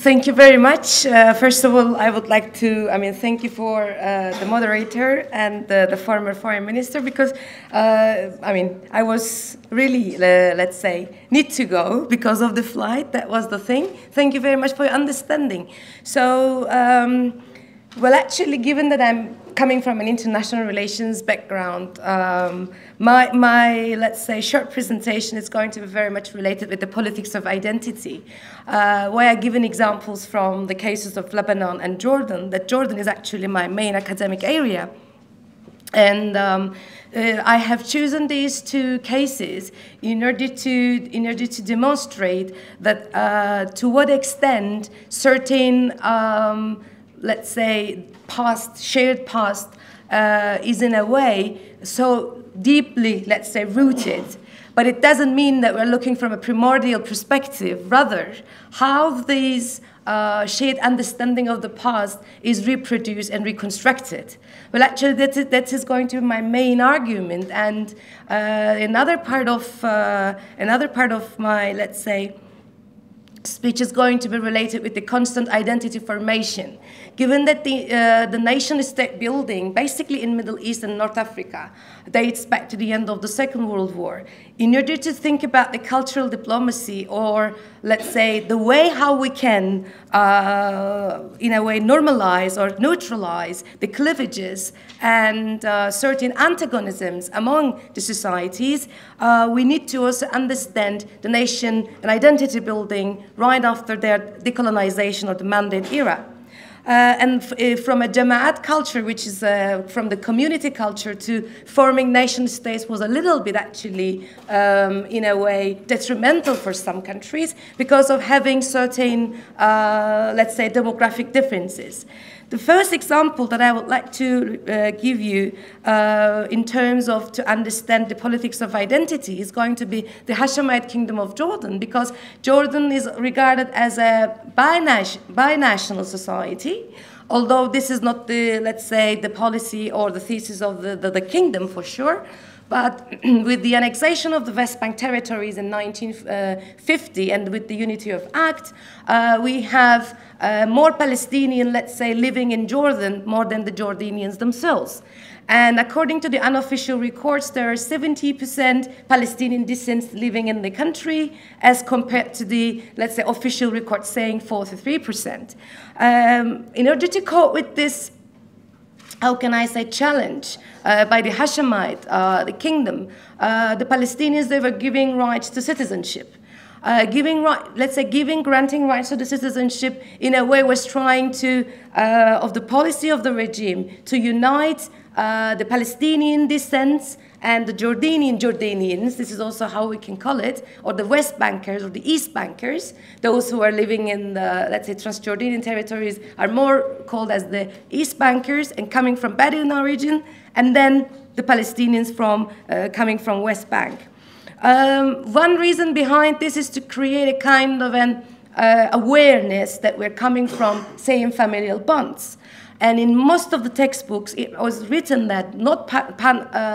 Thank you very much. First of all, I would like to, thank you for the moderator and the former foreign minister because, I was really, let's say, need to go because of the flight. That was the thing. Thank you very much for your understanding. So, well, actually, given that I'm coming from an international relations background, my, let's say, short presentation is going to be very much related with the politics of identity, where I've given examples from the cases of Lebanon and Jordan, that Jordan is actually my main academic area. And I have chosen these two cases in order to demonstrate that to what extent certain let's say, shared past is in a way so deeply, let's say, rooted. But it doesn't mean that we're looking from a primordial perspective. Rather, how this shared understanding of the past is reproduced and reconstructed. Well, actually, that is going to be my main argument. And another part of my, let's say, speech is going to be related with the constant identity formation. Given that the nation-state building, basically in Middle East and North Africa, dates back to the end of the Second World War, in order to think about the cultural diplomacy, or let's say the way how we can, in a way, normalize or neutralize the cleavages and certain antagonisms among the societies, we need to also understand the nation and identity building right after their decolonization or the Mandate era. And from a Jama'at culture, which is from the community culture, to forming nation states was a little bit actually, in a way, detrimental for some countries because of having certain, let's say, demographic differences. The first example that I would like to give you in terms of to understand the politics of identity is going to be the Hashemite Kingdom of Jordan, because Jordan is regarded as a binational society, although this is not the, let's say, the policy or the thesis of the kingdom for sure. But with the annexation of the West Bank territories in 1950 and with the Unity of Act, we have more Palestinians, let's say, living in Jordan more than the Jordanians themselves. And according to the unofficial records, there are 70% Palestinian descent living in the country as compared to the, let's say, official record saying 43%. In order to cope with this, how can I say, challenge by the Hashemite, the kingdom, the Palestinians, they were giving rights to citizenship. Granting rights to the citizenship in a way was trying to, of the policy of the regime, to unite the Palestinian descents and the Jordanians, this is also how we can call it, or the West Bankers or the East Bankers, those who are living in the, let's say, Transjordanian territories are more called as the East Bankers and coming from Bedouin origin, and then the Palestinians from coming from West Bank. One reason behind this is to create a kind of an awareness that we're coming from same familial bonds. And in most of the textbooks, it was written that not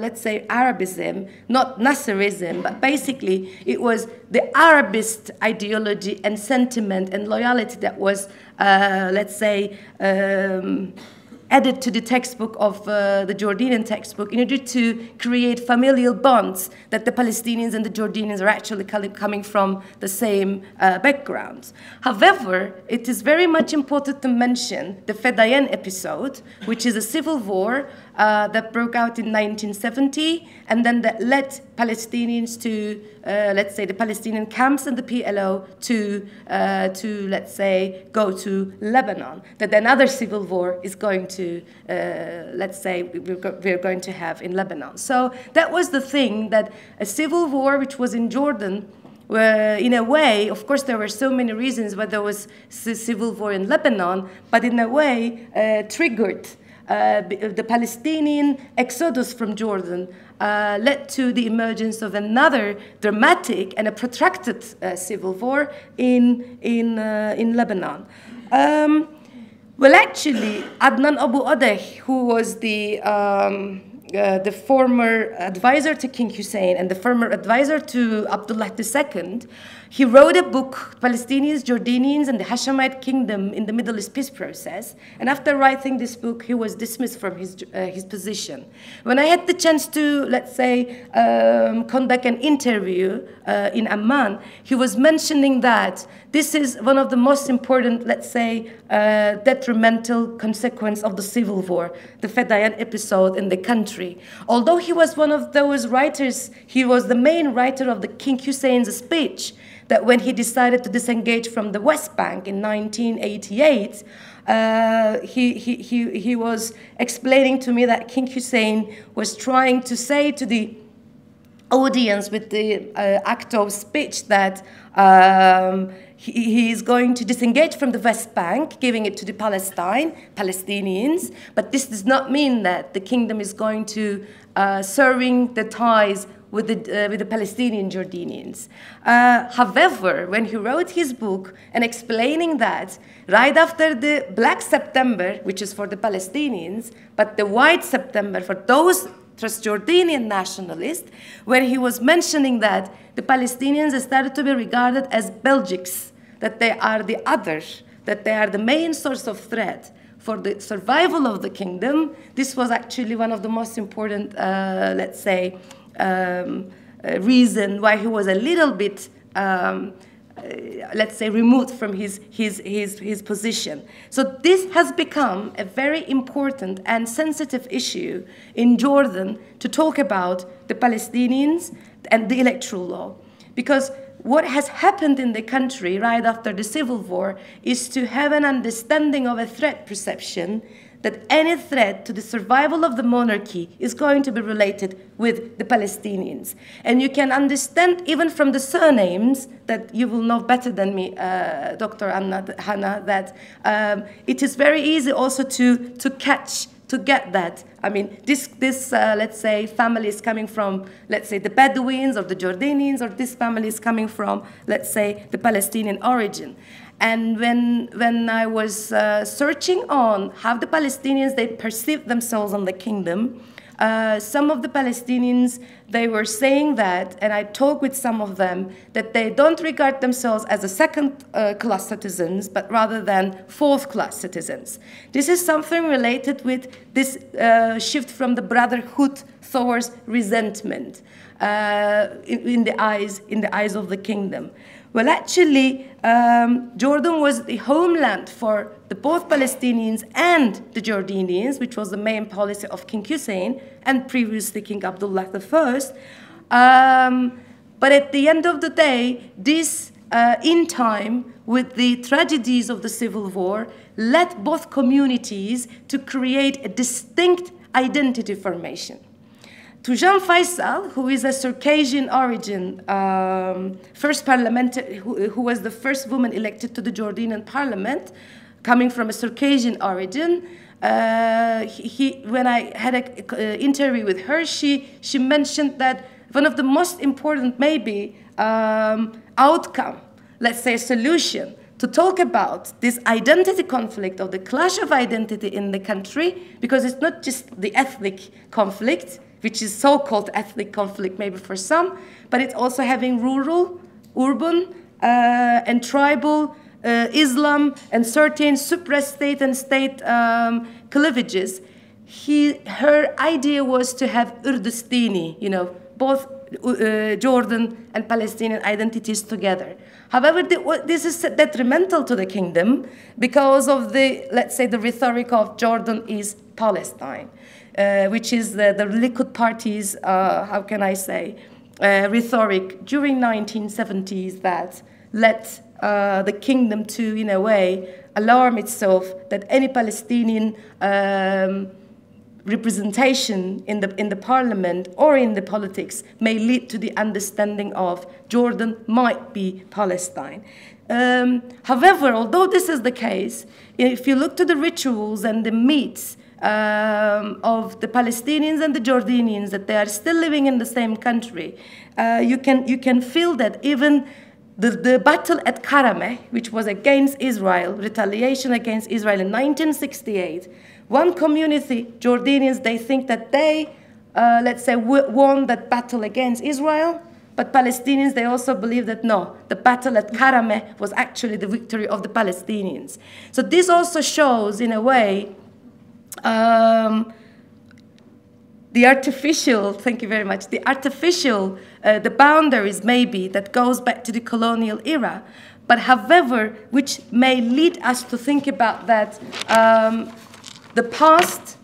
let's say, Arabism, not Nasserism, but basically it was the Arabist ideology and sentiment and loyalty that was, let's say, added to the textbook of the Jordanian textbook in order to create familial bonds that the Palestinians and the Jordanians are actually coming from the same backgrounds. However, it is very much important to mention the Fedayeen episode, which is a civil war that broke out in 1970, and then that led Palestinians to, let's say, the Palestinian camps and the PLO to let's say, go to Lebanon. That another civil war is going to, let's say, we're going to have in Lebanon. So that was the thing, that a civil war which was in Jordan, in a way, of course, there were so many reasons why there was civil war in Lebanon, but in a way triggered the Palestinian exodus from Jordan, led to the emergence of another dramatic and a protracted civil war in Lebanon. Well, actually, Adnan Abu Adeh, who was the the former advisor to King Hussein and the former advisor to Abdullah II, he wrote a book, Palestinians, Jordanians, and the Hashemite Kingdom in the Middle East Peace Process. And after writing this book, he was dismissed from his position. When I had the chance to, let's say, conduct an interview in Amman, he was mentioning that this is one of the most important, let's say, detrimental consequence of the civil war, the Fedayeen episode in the country. Although he was one of those writers, he was the main writer of the King Hussein's speech, that when he decided to disengage from the West Bank in 1988, he was explaining to me that King Hussein was trying to say to the audience with the act of speech that he is going to disengage from the West Bank, giving it to the Palestinians, but this does not mean that the kingdom is going to severing the ties with the Palestinian Jordanians. However, when he wrote his book and explaining that right after the Black September, which is for the Palestinians, but the White September for those Transjordanian nationalists, when he was mentioning that the Palestinians started to be regarded as Belgics, that they are the other, that they are the main source of threat for the survival of the kingdom, this was actually one of the most important, let's say, reason why he was a little bit, let's say, removed from his position. So this has become a very important and sensitive issue in Jordan to talk about the Palestinians and the electoral law. Because what has happened in the country right after the civil war is to have an understanding of a threat perception that any threat to the survival of the monarchy is going to be related with the Palestinians. And you can understand even from the surnames that you will know better than me, Dr. Hannah, that it is very easy also to get that. I mean, this let's say, family is coming from, let's say, the Bedouins or the Jordanians, or this family is coming from, let's say, the Palestinian origin. And when I was searching on how the Palestinians, they perceive themselves in the kingdom, some of the Palestinians, they were saying that, and I talked with some of them, that they don't regard themselves as a second-class citizens, but rather than fourth-class citizens. This is something related with this shift from the brotherhood towards resentment in the eyes of the kingdom. Well, actually, Jordan was the homeland for both Palestinians and the Jordanians, which was the main policy of King Hussein and previously King Abdullah I. But at the end of the day, this, in time, with the tragedies of the civil war, led both communities to create a distinct identity formation. To Jean Faisal, who is a Circassian origin, first parliamentary, who was the first woman elected to the Jordanian parliament, coming from a Circassian origin, when I had an interview with her, she mentioned that one of the most important, maybe, outcome, let's say solution, to talk about this identity conflict or the clash of identity in the country, because it's not just the ethnic conflict, which is so-called ethnic conflict maybe for some, but it's also having rural, urban, and tribal, Islam, and certain supra-state and state cleavages. Her idea was to have Urdustini, both Jordan and Palestinian identities together. However, this is detrimental to the kingdom because of the, let's say, the rhetoric of Jordan is Palestine, which is the Likud party's, how can I say, rhetoric during 1970s that led the kingdom to, in a way, alarm itself that any Palestinian representation in the parliament or in the politics may lead to the understanding of Jordan might be Palestine. However, although this is the case, if you look to the rituals and the myths of the Palestinians and the Jordanians, that they are still living in the same country, you can feel that even the battle at Karameh, which was against Israel, retaliation against Israel in 1968, one community, Jordanians, they think that they let's say, won that battle against Israel. But Palestinians, they also believe that no, the battle at Karameh was actually the victory of the Palestinians. So this also shows, in a way, the artificial, thank you very much, the artificial, the boundaries maybe that goes back to the colonial era, but however, which may lead us to think about that the past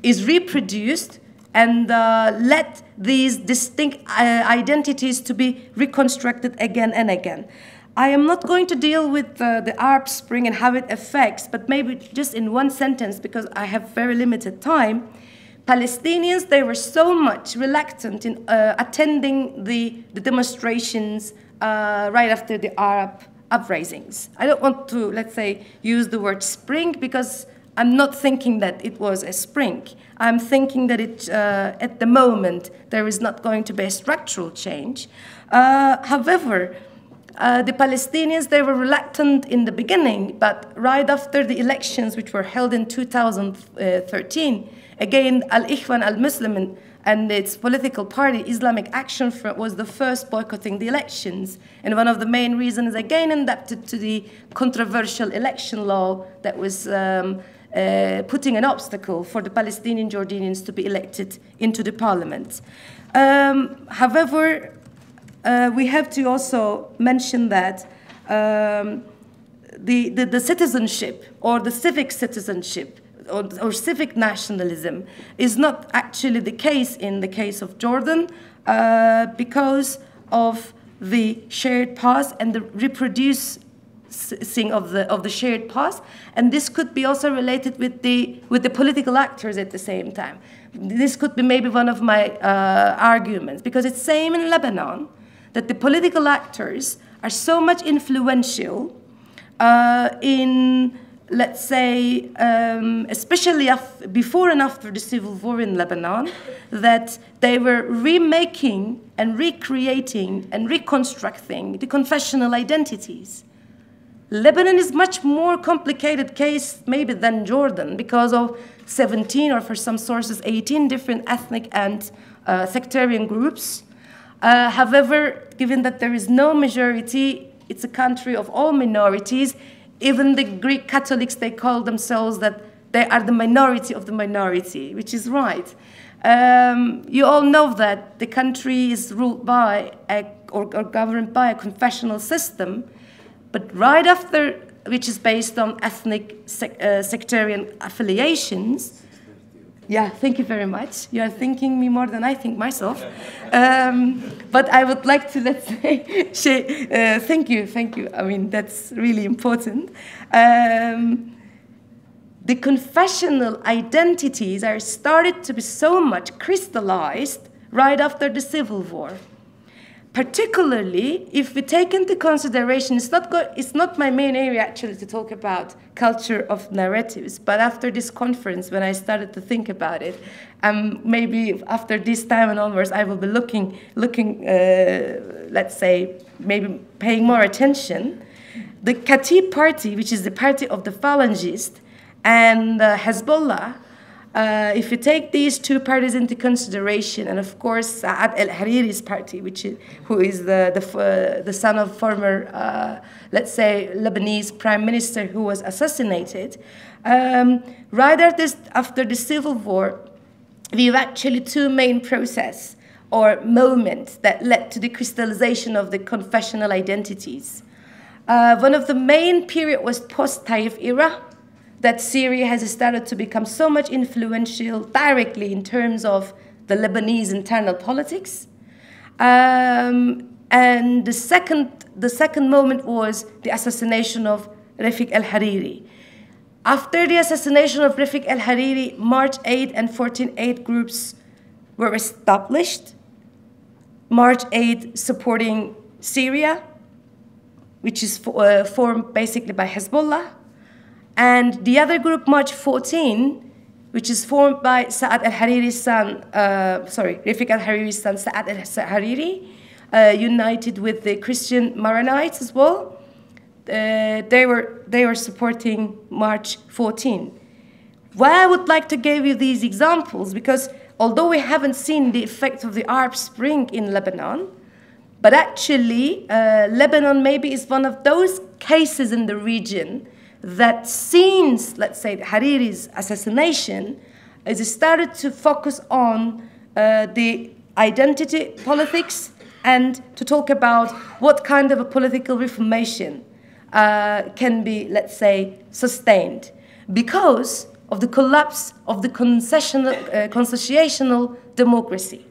is reproduced and let these distinct identities to be reconstructed again and again. I am not going to deal with the Arab Spring and how it affects, but maybe just in one sentence, because I have very limited time. Palestinians, they were so much reluctant in attending the demonstrations right after the Arab uprisings. I don't want to, let's say, use the word spring because I'm not thinking that it was a spring. I'm thinking that at the moment there is not going to be a structural change. However, the Palestinians, they were reluctant in the beginning, but right after the elections, which were held in 2013, again, Al-Ikhwan al-Muslimin and its political party, Islamic Action Front, was the first boycotting the elections. And one of the main reasons, again, adapted to the controversial election law that was putting an obstacle for the Palestinian Jordanians to be elected into the parliament. However, we have to also mention that the citizenship or the civic citizenship or civic nationalism is not actually the case in the case of Jordan because of the shared past and the reproducing of the shared past, and this could be also related with the political actors at the same time. This could be maybe one of my arguments, because it's same in Lebanon that the political actors are so much influential in, let's say, especially before and after the civil war in Lebanon, that they were remaking and recreating and reconstructing the confessional identities. Lebanon is much more complicated case maybe than Jordan because of 17 or for some sources 18 different ethnic and sectarian groups. However, given that there is no majority, it's a country of all minorities. Even the Greek Catholics, they call themselves that they are the minority of the minority, which is right. You all know that the country is ruled by or governed by a confessional system, but right after, which is based on ethnic sectarian affiliations. Yeah, thank you very much. You are thinking me more than I think myself. But I would like to, let's say, thank you. I mean, that's really important. The confessional identities are started to be so much crystallized right after the Civil War. Particularly, if we take into consideration, it's not my main area actually to talk about culture of narratives, but after this conference, when I started to think about it, maybe after this time and onwards, I will be looking, let's say, maybe paying more attention. The Khatib party, which is the party of the Phalangists, and Hezbollah, if you take these two parties into consideration, and of course Saad al-Hariri's party, who is the son of former, let's say, Lebanese prime minister who was assassinated, right after the civil war, we have actually two main processes or moments that led to the crystallization of the confessional identities. One of the main period was post-Taif era, that Syria has started to become so much influential directly in terms of the Lebanese internal politics. And the second moment was the assassination of Rafiq al-Hariri. After the assassination of Rafiq al-Hariri, March 8 and 14-8 groups were established. March 8 supporting Syria, which is formed basically by Hezbollah. And the other group, March 14, which is formed by Saad al-Hariri's son, Rafiq al-Hariri's son, Saad al-Hariri, united with the Christian Maronites as well. They were supporting March 14. Why I would like to give you these examples, because although we haven't seen the effect of the Arab Spring in Lebanon, but actually Lebanon maybe is one of those cases in the region that since, let's say, Hariri's assassination, has started to focus on the identity politics and to talk about what kind of a political reformation can be, let's say, sustained because of the collapse of the consociational democracy.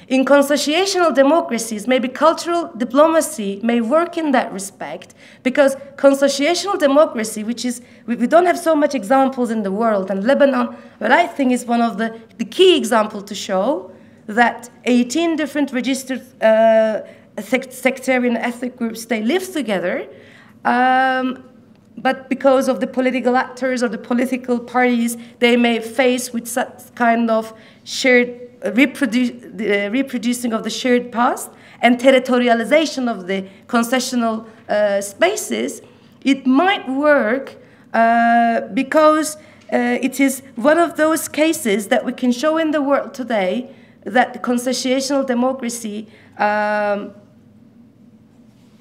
In consociational democracies, maybe cultural diplomacy may work in that respect, because consociational democracy, which is, we don't have so much examples in the world, and Lebanon, what I think is one of the key examples to show that 18 different registered sectarian ethnic groups, they live together, but because of the political actors or the political parties, they may face with such kind of shared reproducing of the shared past and territorialization of the concessional spaces, it might work because it is one of those cases that we can show in the world today that concessionational democracy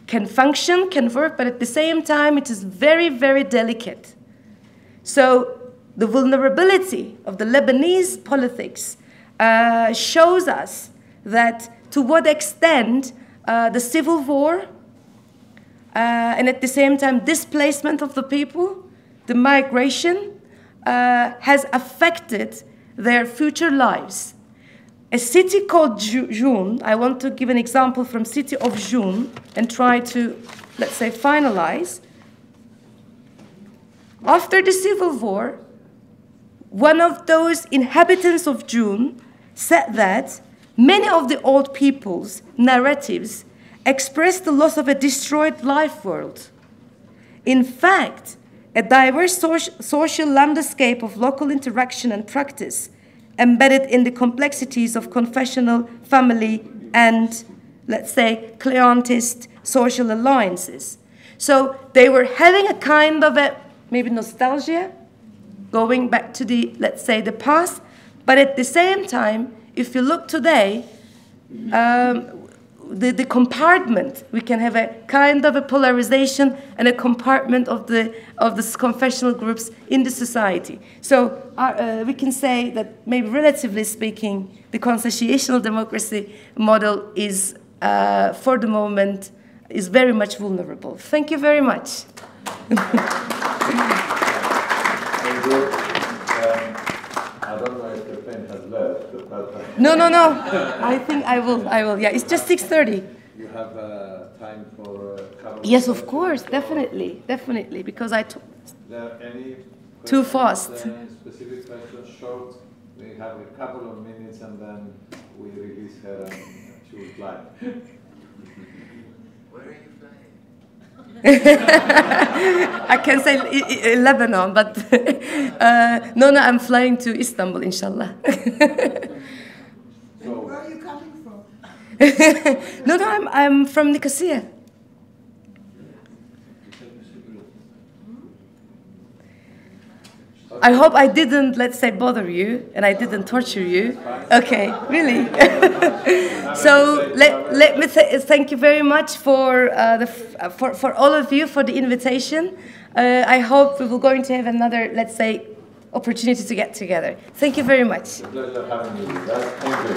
can function, can work, but at the same time it is very, very delicate. So the vulnerability of the Lebanese politics shows us that to what extent the civil war and at the same time displacement of the people, the migration, has affected their future lives. A city called June, I want to give an example from city of June and try to, let's say, finalize. After the civil war, one of those inhabitants of June said that many of the old people's narratives express the loss of a destroyed life world. In fact, a diverse social landscape of local interaction and practice embedded in the complexities of confessional, family, and, let's say, clientist social alliances. So they were having a kind of a, maybe nostalgia, going back to the, let's say, the past, but at the same time, if you look today, the compartment, we can have a kind of a polarization and a compartment of the confessional groups in the society. So we can say that maybe relatively speaking, the consociational democracy model is, for the moment, is very much vulnerable. Thank you very much. I don't know if the pen has left, but... No. I think I will. Yeah, it's just 6:30. You have time for a couple of Yes, of course, definitely, because I took there any too fast. Specific questions, short? We have a couple of minutes and then we release her and she will fly. Where are you flying? I can say Lebanon, but no, I'm flying to Istanbul, inshallah. So, where are you coming from? No, I'm from Nicosia. I hope I didn't, let's say, bother you and I didn't torture you. Okay, really. So let me thank you very much for for all of you for the invitation. I hope we will going to have another, let's say, opportunity to get together. Thank you very much. it's a pleasure having you with us. Thank you.